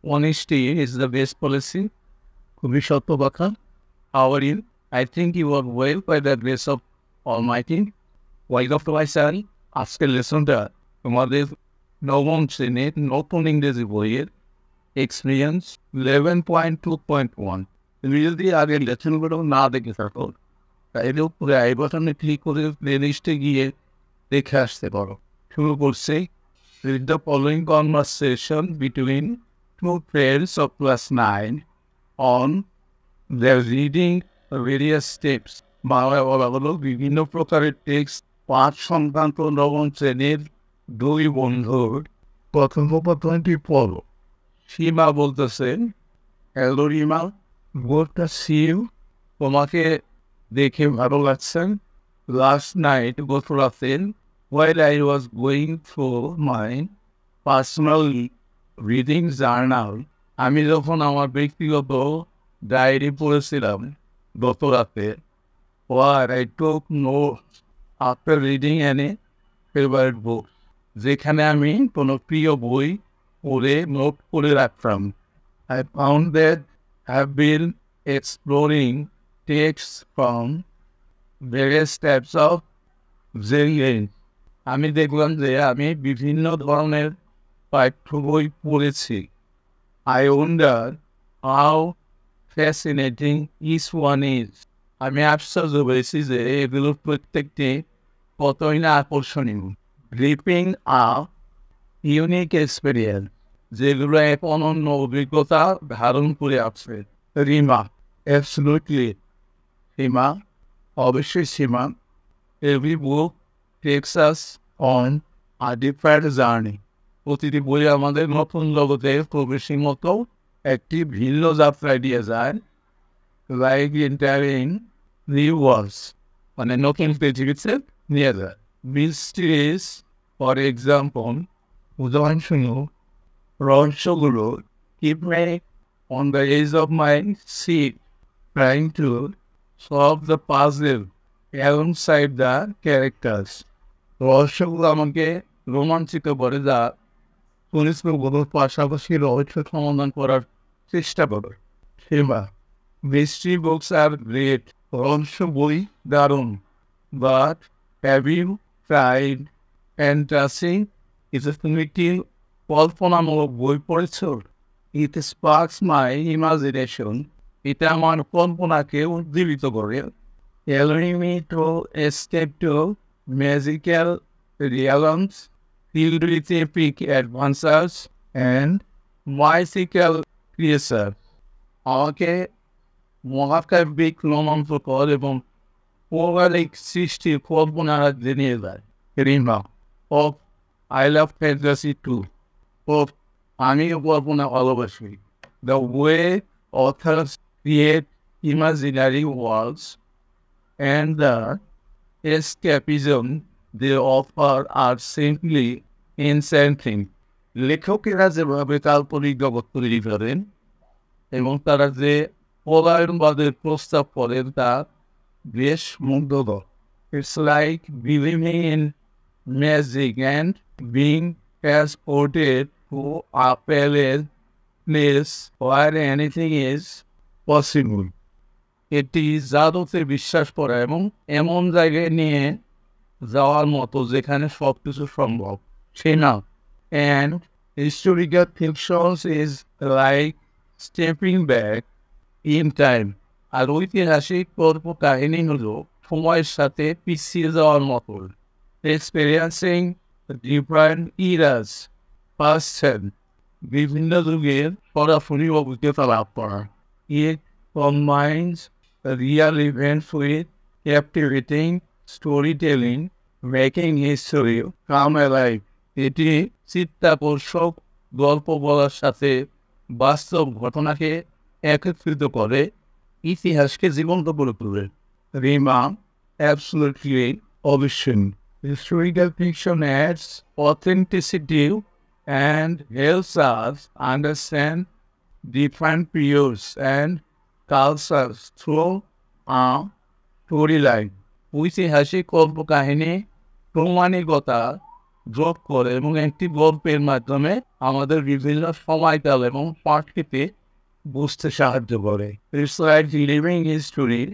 honesty is the best policy. খুবই সত্য কথা। How are you? I think you are well by the grace of Almighty. Welcome to my channel. আজকের লেসনটা তোমাদের নবম শ্রেণীর নতুন ইংরেজি বইয়ের এক্সপিরিয়েন্স 11.2.1 তুমি যদি আগের লেসনগুলো না দেখে থাকো তাহলে উপরে আই বাটনে ক্লিক করে প্লেলিস্টে গিয়ে দেখে আসতে পারো। শুরু করছি। Read the following conversation between two friends of class 9 on their reading various steps. Bangla বলা হলো বিভিন্ন প্রকারের টেক্সট পাঠ সংক্রান্ত নবম শ্রেণীর দুই বন্ধুর কথোপকথনটি পড়ো। সীমা বলতেছেন, hello Rima, good to see you. তোমাকে দেখে ভালো লাগছেন। লাস্ট নাইট গত রাতে while I was going through my personal reading journal, আমি যখন আমার ব্যক্তিগত ডায়েরি পড়েছিলাম গত রাতে, where I took notes after reading any favorite book, যেখানে আমি কোনো প্রিয় বই পড়ে নোট করে রাখতাম। I found that I've been exploring texts from various types of genres. আমি দেখলাম যে আমি বিভিন্ন ধরনের পাঠ্য বই পড়েছি। I wonder how fascinating each one is. আমি আশ্চর্য হয়েছি যে এগুলোর প্রত্যেকটি কতই না আকর্ষণীয়। গ্রিপিং আ ইউনিক এক্সপিরিয়েন্স, যেগুলো এক অনন্য অভিজ্ঞতা ধারণ করে আছে। রিমা, অ্যাবসলিউটলি সীমা, অবশ্যই Sima. Every book takes us on a different journey. প্রতিটি বই আমাদের নতুন জগতে প্রবেশের মতো একটি ভিন্ন যাত্রায় দিয়ে যায়। লাইক এন্টারিং নিউ ওয়ার্ল্ডস, মানে নতুন পৃথিবীতে নিয়ে যায়। মিস্ট্রিজ, ফর এক্সাম্পল, উদাহরণস্বরূপ রহস্যগুলো keep me on the edge of my seat trying to solve the puzzle alongside the characters. রহস্যগুলো আমাকে রোমাঞ্চিত করে, যা পরিস্থিতিগুলোর পাশাপাশি রহস্য সমাধান করার চেষ্টা করে। সেবা, mystery books are great. রহস্য বই দারুণ। But have you tried fantasy? তুমি কি কল্পনামূলক বই পড়েছ? It sparks my imagination. এটা আমার কল্পনাকে উজ্জীবিত করে। Allowing me to escape to magical realms filled with epic adventures and mythical creatures. আমাকে মহাকাব্যিক রোমাঞ্চকর এবং পৌরাণিক সৃষ্টির কল্পনা জানিয়ে দেয়। Rima, of I love fantasy too. Of আমি কল্পনা ভালোবাসি। The way authors create imaginary worlds and the escapism they offer are simply enchanting. লেখকেরা যেভাবে কাল্পনিক জগৎ তৈরি করেন এবং তারা যে পলায়নবাদের প্রস্তাব করেন তা বেশ মুগ্ধকর। It's like believing in magic and being transported to a place where anything is possible. এটি জাদুতে বিশ্বাস করা এবং এমন জায়গায় নিয়ে যাওয়ার মতো যেখানে সব কিছু সম্ভব। সেনা, and historical fiction is like stepping back in time. আর ঐতিহাসিক গল্প কাহিনী হলো সময়ের সাথে পিছিয়ে যাওয়ার মতো। Experiencing different eras firsthand, বিভিন্ন যুগের সরাসরি অভিজ্ঞতা লাভ করা। It combines real events with captivating storytelling, making history come alive. এটি চিত্তাকর্ষক গল্প বলার সাথে বাস্তব ঘটনাকে একত্রিত করে, ইতিহাসকে জীবন্ত করে তোলে। রিমা, অ্যাবসলিউটলি, অবশ্যই। Historical fiction adds authenticity and helps us understand different periods and cultures through a storyline. ঐতিহাসিক কল্পকাহিনী প্রামাণিকতা যোগ করে এবং একটি গল্পের মাধ্যমে আমাদের বিভিন্ন সময়কাল এবং পাঠটিতে বুঝতে সাহায্য করে। It's like living history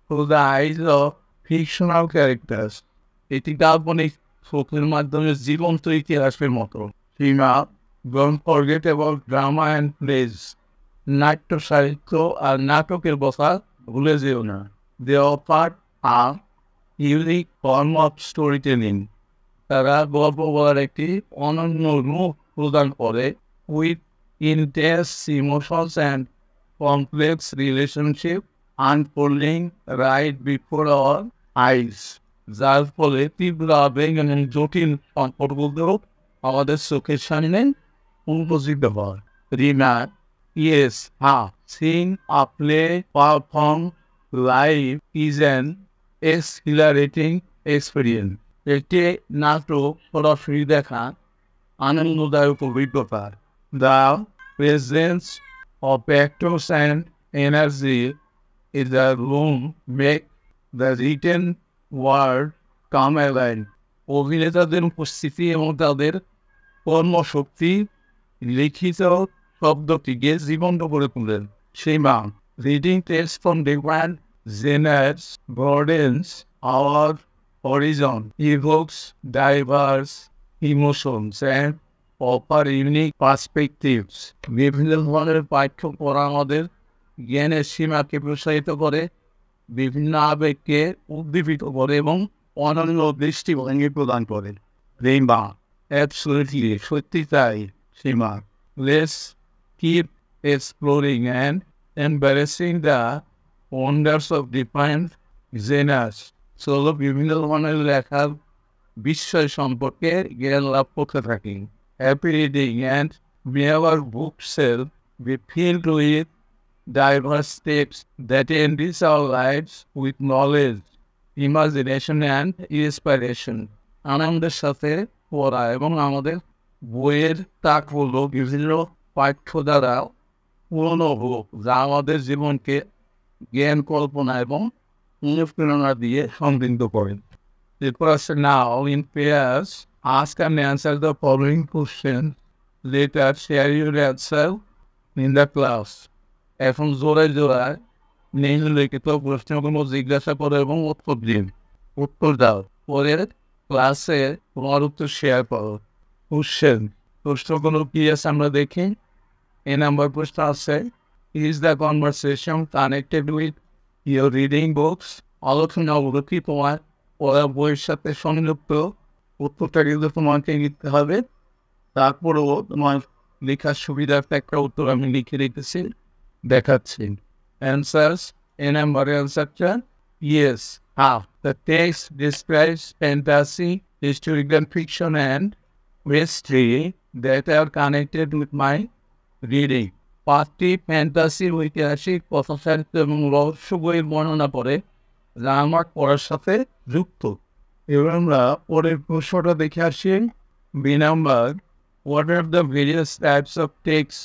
through the eyes of fictional characters. এটি কাল্পনিক চোখের মাধ্যমে জীবন্ত ইতিহাসের মতো। সীমা, don't forget about drama and plays. নাট্য সাহিত্য আর নাটকের কথা ভুলে যেও না। They offer a unique form of storytelling. তারা গল্প বলার একটি অনন্য রূপ প্রদান করে with intense emotions and complex relationship unfolding right before our eyes. যার ফলে তীব্র আবেগ এবং জটিল সম্পর্কগুলো আমাদের চোখের সামনে উপস্থিত হয়। রিমার, yes, seeing a play performed live is an exhilarating experience. একটি নাটক সরাসরি দেখা আনন্দদায়ক অভিজ্ঞতা। The presence of actors and energy in the room make the written word come alive. অভিনেতাদের উপস্থিতি এবং তাদের কর্মশক্তি লিখিত শব্দটিকে জীবন্ত করে তোলেন। সীমা, reading text from different genres broadens our horizon, evokes diverse emotions and offer unique perspectives. বিভিন্ন ধরনের পাঠ্য পড়া আমাদের জ্ঞানের সীমাকে প্রসারিত করে, বিভিন্ন আবেগকে উদ্দীপিত করে এবং অনন্য দৃষ্টিভঙ্গি প্রদান করে। রিমা, absolutely, সত্যি তাই। সীমা, let's keep exploring and embracing the wonders of different genres. চলো বিভিন্ন ধরনের লেখার বিষয় সম্পর্কে জ্ঞান লাভ করতে থাকি। Happy reading and may our bookshelf be filled with diverse texts that enrich our lives with knowledge, imagination and inspiration. আনন্দের সাথে পড়া এবং আমাদের বইয়ের তাকগুলো বিভিন্ন পাঠ্য দ্বারা পূর্ণ হোক, যা আমাদের জীবনকে জ্ঞান, কল্পনা এবং অনুপ্রেরণা দিয়ে সমৃদ্ধ করেন। The person now in pairs ask and answer the following questions. Later share your answer in the class. এখন জোরে জোড়ায় নিম্নলিখিত প্রশ্নগুলো জিজ্ঞাসা করো এবং উত্তর দাও। পরে ক্লাসে তোমার উত্তর শেয়ার করো। কোশ্চেন, প্রশ্নগুলো কি আছে আমরা দেখি। এ নাম্বার প্রশ্ন আছে, is the conversation connected with your reading books? আলোচনাগুলো কি তোমার পড়া বইয়ের সাথে সংযুক্ত? উত্তরটা কিন্তু তোমাকে লিখতে হবে। তারপরেও তোমার লেখার সুবিধার্থে একটা উত্তর আমি লিখে রেখেছি, দেখাচ্ছি। Answers, a number answer, yes. The text describes fantasy, historical fiction and mystery that are connected with my reading. পাঁচটি ফ্যান্টাসি, ঐতিহাসিক, কথাসাহিত্য এবং রহস্য বইয়ের বর্ণনা করে যা আমার পড়ার সাথে যুক্ত। এবার আমরা পরের প্রশ্নটা দেখে আসি। B number, what are the various types of texts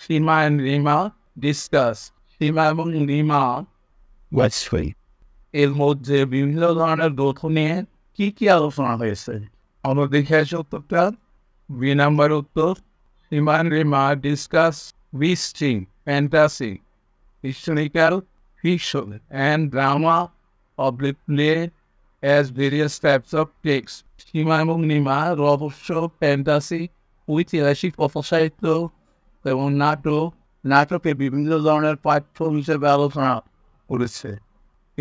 Seema and Rima discuss? Seema এবং রিমা এর মধ্যে বিভিন্ন ধরনের গ্রন্থ নিয়ে কি কি আলোচনা হয়েছে? আমরা দেখে আসি উত্তরটা। বি নাম্বার উত্তর, সীমা and Rima discuss mystery, fantasy, historical fiction and drama of the play as various types of text. সীমা এবং রিমা রহস্য, ফ্যান্টাসি, ঐতিহাসিক, কথাসাহিত্য এবং নাটকে বিভিন্ন ধরনের পাঠ্য হিসেবে আলোচনা করেছে।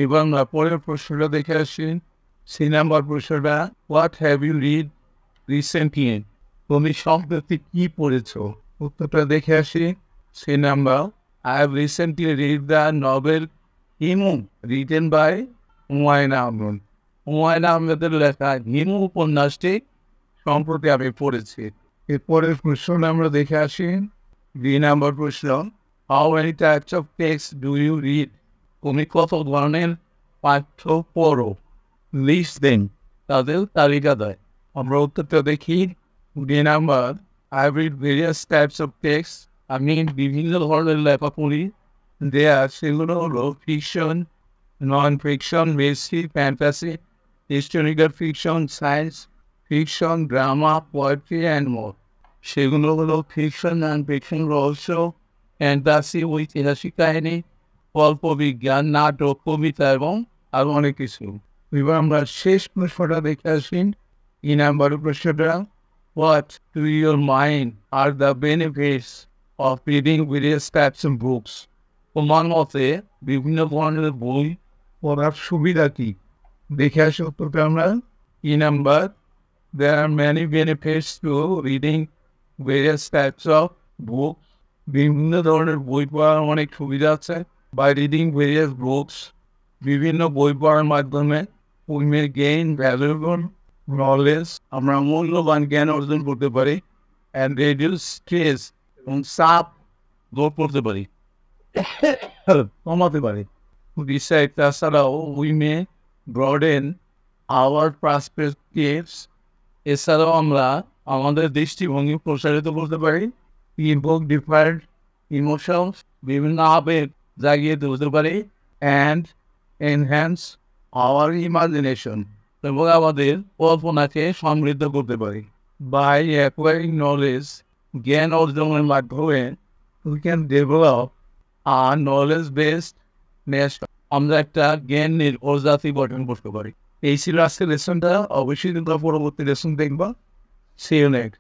এবার আমরা পরের প্রশ্নটা দেখে আসি। সি নাম্বার প্রশ্নটা, what have you read recently? তুমি সম্প্রতি কি পড়েছ? উত্তরটা দেখে আসি। C number, I have recently read the novel Himu, written by Humayun Ahmed. Humayun আহমেদের লেখা হিমু উপন্যাসটি সম্প্রতি আমি পড়েছি। এরপরের প্রশ্নটা আমরা দেখে আসি। দুই নাম্বার প্রশ্ন, how many types of text do you read? তুমি কত ধরনের পাঠ্য পড়ো? লিস্ট দেন, তাদের তালিকা দেয়। আমরা উত্তরটা দেখি। দুই number, I read various types of text. আমি বিভিন্ন ধরনের লেখা পড়ি। সেগুলো হলো fiction, non fiction, mystery, fantasy, historical fiction, science fiction, drama, poetry, and more. সেগুলো হলো ফিকশন অ্যান্ড ফিকশন রহস্য, ফ্যান্টাসি, ঐতিহাসিক কাহিনী, গল্প, বিজ্ঞান, নাটক, কবিতা এবং আরও অনেক কিছু। এবার আমরা শেষ প্রশ্নটা দেখে আসি। 3 নাম্বার প্রশ্নটা, what to your mind are the benefits of reading various types of books? তোমার মতে বিভিন্ন ধরনের বই পড়ার সুবিধা কি? দেখে আসি উত্তরটা আমরা। 3 number, there are many benefits to reading various types of books. বিভিন্ন ধরনের বই পড়ার অনেক সুবিধা আছে। By reading various books, বিভিন্ন বই পড়ার মাধ্যমে we may gain valuable knowledge, আমরা মূল্যবান জ্ঞান অর্জন করতে পারি, and reduce stress এবং চাপ দূর করতে পারি, কমাতে পারি। Besides, তাছাড়াও we may broaden our perspectives, এছাড়াও আমরা আমাদের দৃষ্টিভঙ্গি প্রসারিত করতে পারি। Evoke different emotions, বিভিন্ন আবেগ জাগিয়ে তুলতে পারি, and enhance our imagination, এবং আমাদের কল্পনাকে সমৃদ্ধ করতে পারি। By acquiring knowledge, জ্ঞান অর্জনের মাধ্যমে we can develop a knowledge based nation, আমরা একটা জ্ঞান নির্ভর জাতি গঠন করতে পারি। এই ছিল আজকের লেসনটা। অবশ্যই তোমরা পরবর্তী লেসন দেখবা। See you next.